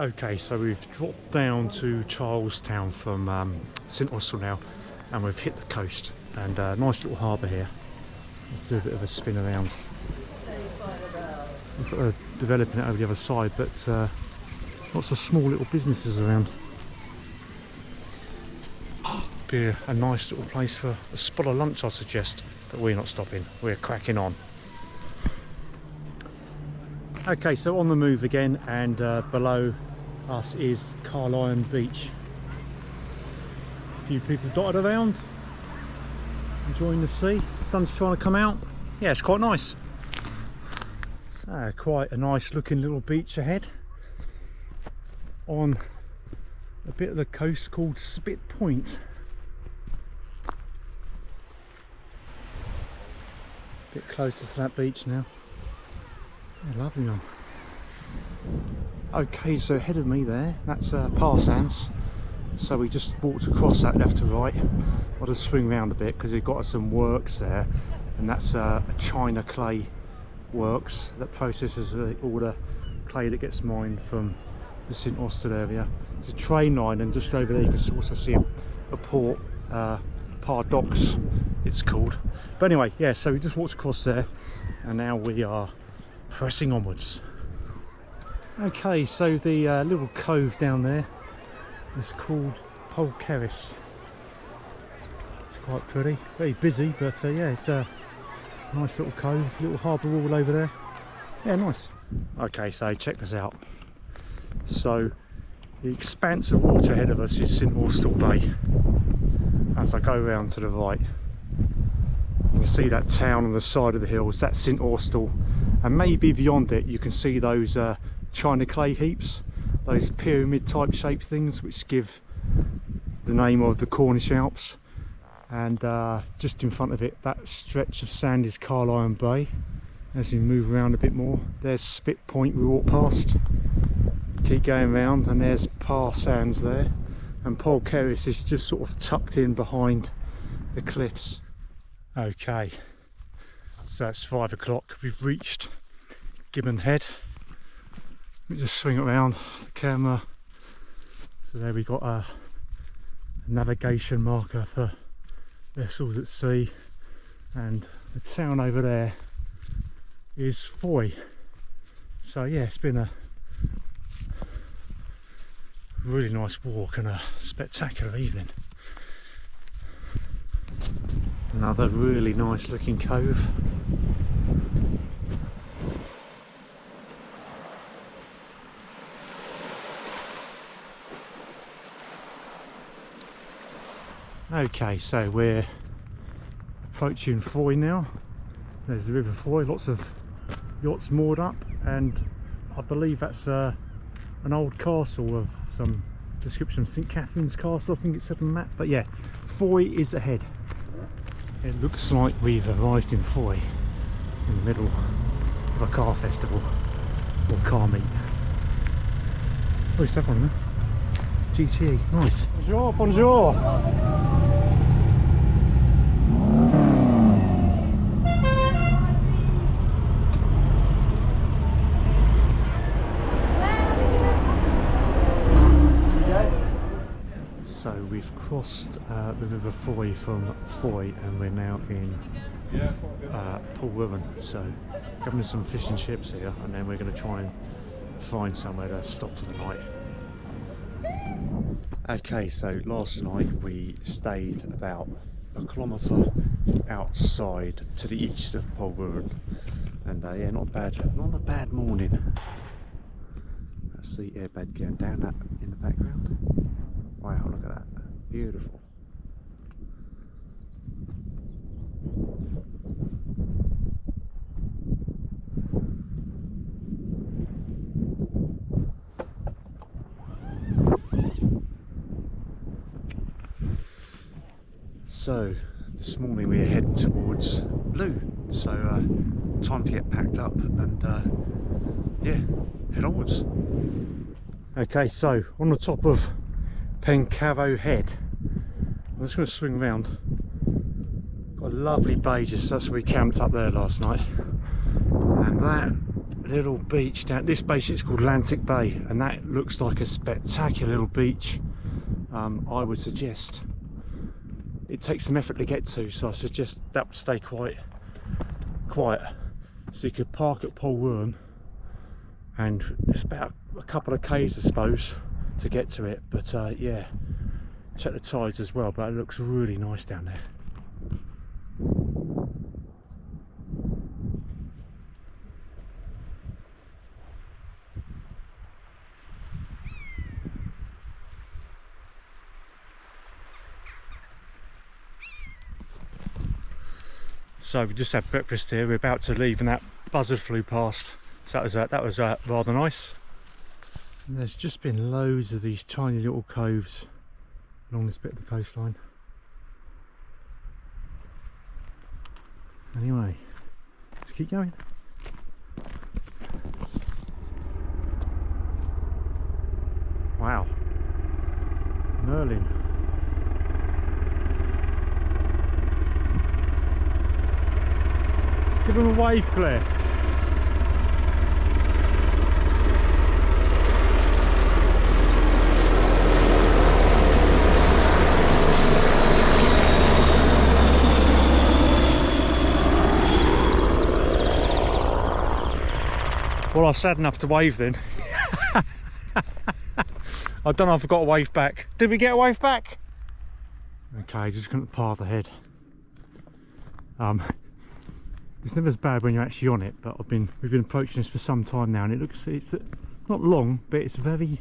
Okay, so we've dropped down to Charlestown from St Austell now, and we've hit the coast, and nice little harbour here. Let's do a bit of a spin around. We're sort of developing it over the other side, but lots of small little businesses around. Be a nice little place for a spot of lunch, I'd suggest, but we're not stopping, we're cracking on. Okay, so on the move again, and below us is Carlisle Beach. A few people dotted around, enjoying the sea. The sun's trying to come out. Yeah, it's quite nice. So, quite a nice looking little beach ahead on a bit of the coast called Spit Point. A bit closer to that beach now. Yeah, lovely one. Okay, so ahead of me there, that's Parsons. So we just walked across that left to right. I'll just swing around a bit because they've got some works there, and that's a China clay works that processes all the clay that gets mined from the St Austell area. There's a train line, and just over there you can also see a port, Par Docks it's called. But anyway, yeah, so we just walked across there, and now we are pressing onwards. Okay, so the little cove down there is called Polperro. It's quite pretty, very busy, but yeah, it's a nice little cove, little harbour wall over there. Yeah, nice. Okay, so check this out. So the expanse of water ahead of us is St Austell Bay. As I go round to the right, you can see that town on the side of the hills. That's St Austell, and maybe beyond it you can see those China clay heaps, those pyramid type shaped things which give the name of the Cornish Alps. And just in front of it, that stretch of sand is Carlisle Bay. As you move around a bit more, there's Spit Point we walked past. Keep going round, and there's Parsons there, and Polperro is just sort of tucked in behind the cliffs. Okay, so it's 5 o'clock. We've reached Gibbon Head. Let me just swing it around the camera. So there we got a navigation marker for vessels at sea, and the town over there is Foy. So yeah, it's been a really nice walk and a spectacular evening. Another really nice looking cove. Okay, so we're approaching Foy now. There's the River Foy, lots of yachts moored up, and I believe that's an old castle of some description of St Catherine's Castle, I think it said on the map. But yeah, Foy is ahead. It looks like we've arrived in Foy, in the middle of a car festival or car meet. Oh, it's that one there. GTE, nice. Bonjour, bonjour. So we've crossed the River Foy from Foy, and we're now in Polperro. So having some fish and chips here, and then we're going to try and find somewhere to stop for the night. Okay, so last night we stayed about a kilometre outside to the east of Polperro, and yeah, not a bad morning. That's the airbed going down that in the background. Wow, look at that, beautiful. So this morning we are heading towards Blue, so time to get packed up and yeah, head onwards. Okay, so on the top of Polperro Head, I'm just going to swing around. Got a lovely bay, just that's where we camped up there last night, and that little beach down this basically it's called Atlantic Bay, and that looks like a spectacular little beach. I would suggest it takes some effort to get to, so I suggest that would stay quiet. So you could park at Polperro, and it's about a couple of k's I suppose to get to it, but yeah, check the tides as well, but it looks really nice down there. So we just had breakfast here, we're about to leave and that buzzard flew past, so that was rather nice. And there's just been loads of these tiny little coves along this bit of the coastline. Anyway, let's keep going. Wow, Merlin. Give him a wave, Claire. Well, I was sad enough to wave then. I don't know if I got a wave back. Did we get a wave back? Okay, just couldn't path ahead. It's never as bad when you're actually on it, but we've been approaching this for some time now, and it's not long, but it's very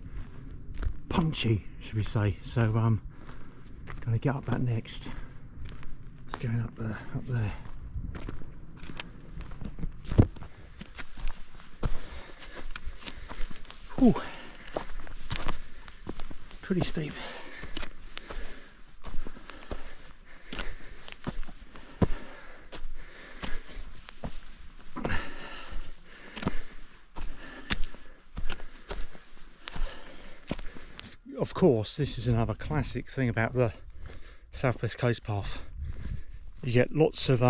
punchy, should we say. So gonna get up that next. It's going up there. Whew. Pretty steep. Of course, this is another classic thing about the Southwest Coast Path. You get lots of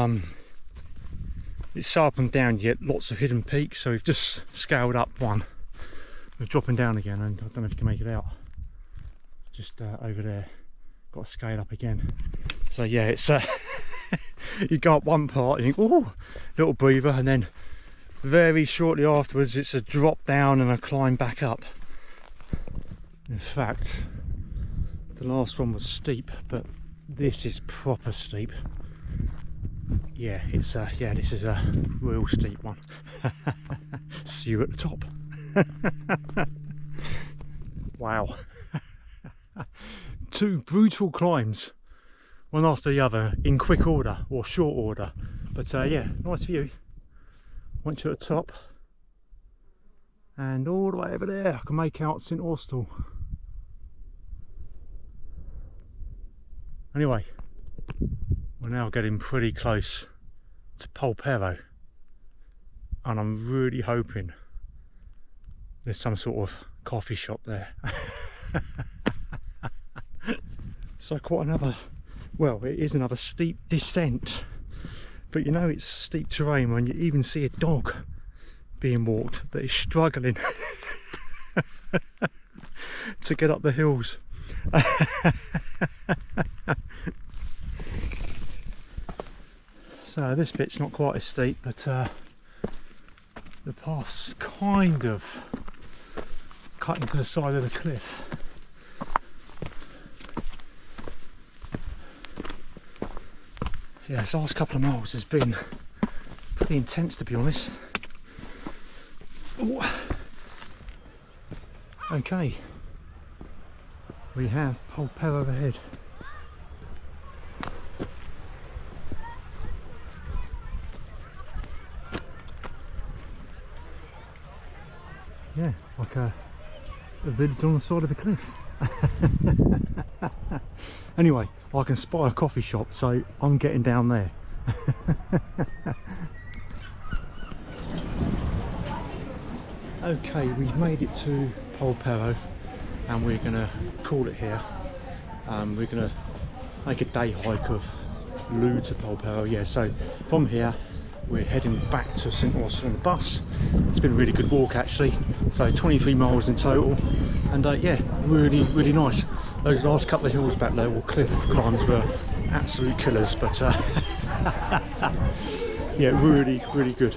it's so up and down, you get lots of hidden peaks. So we've just scaled up one. We're dropping down again, and I don't know if you can make it out. Just over there, got to scale up again. So yeah, it's you go up one part and you think, oh, little breather, and then very shortly afterwards it's a drop down and a climb back up. In fact, the last one was steep, but this is proper steep. Yeah, it's yeah, this is a real steep one. See you at the top. Wow. Two brutal climbs, one after the other, in quick order or short order. But yeah, nice view once you're at the top, and all the way over there I can make out St Austell. Anyway, we're now getting pretty close to Polperro, and I'm really hoping there's some sort of coffee shop there. So quite another, well, it is another steep descent, but you know it's steep terrain when you even see a dog being walked that is struggling to get up the hills. So this bit's not quite as steep, but the path's kind of cut into the side of the cliff. Yeah, this last couple of miles has been pretty intense, to be honest. Ooh. Okay, we have Polperro ahead. Yeah, like a village on the side of a cliff. Anyway, I can spy a coffee shop, so I'm getting down there. Okay, we've made it to Polperro, and we're gonna call it here. We're gonna make a day hike of Loo to Polperro. Yeah, so from here we're heading back to St Austell on the bus. It's been a really good walk actually, so 23 miles in total, and yeah, really nice. Those last couple of hills back there, or cliff climbs, were absolute killers, but yeah, really good.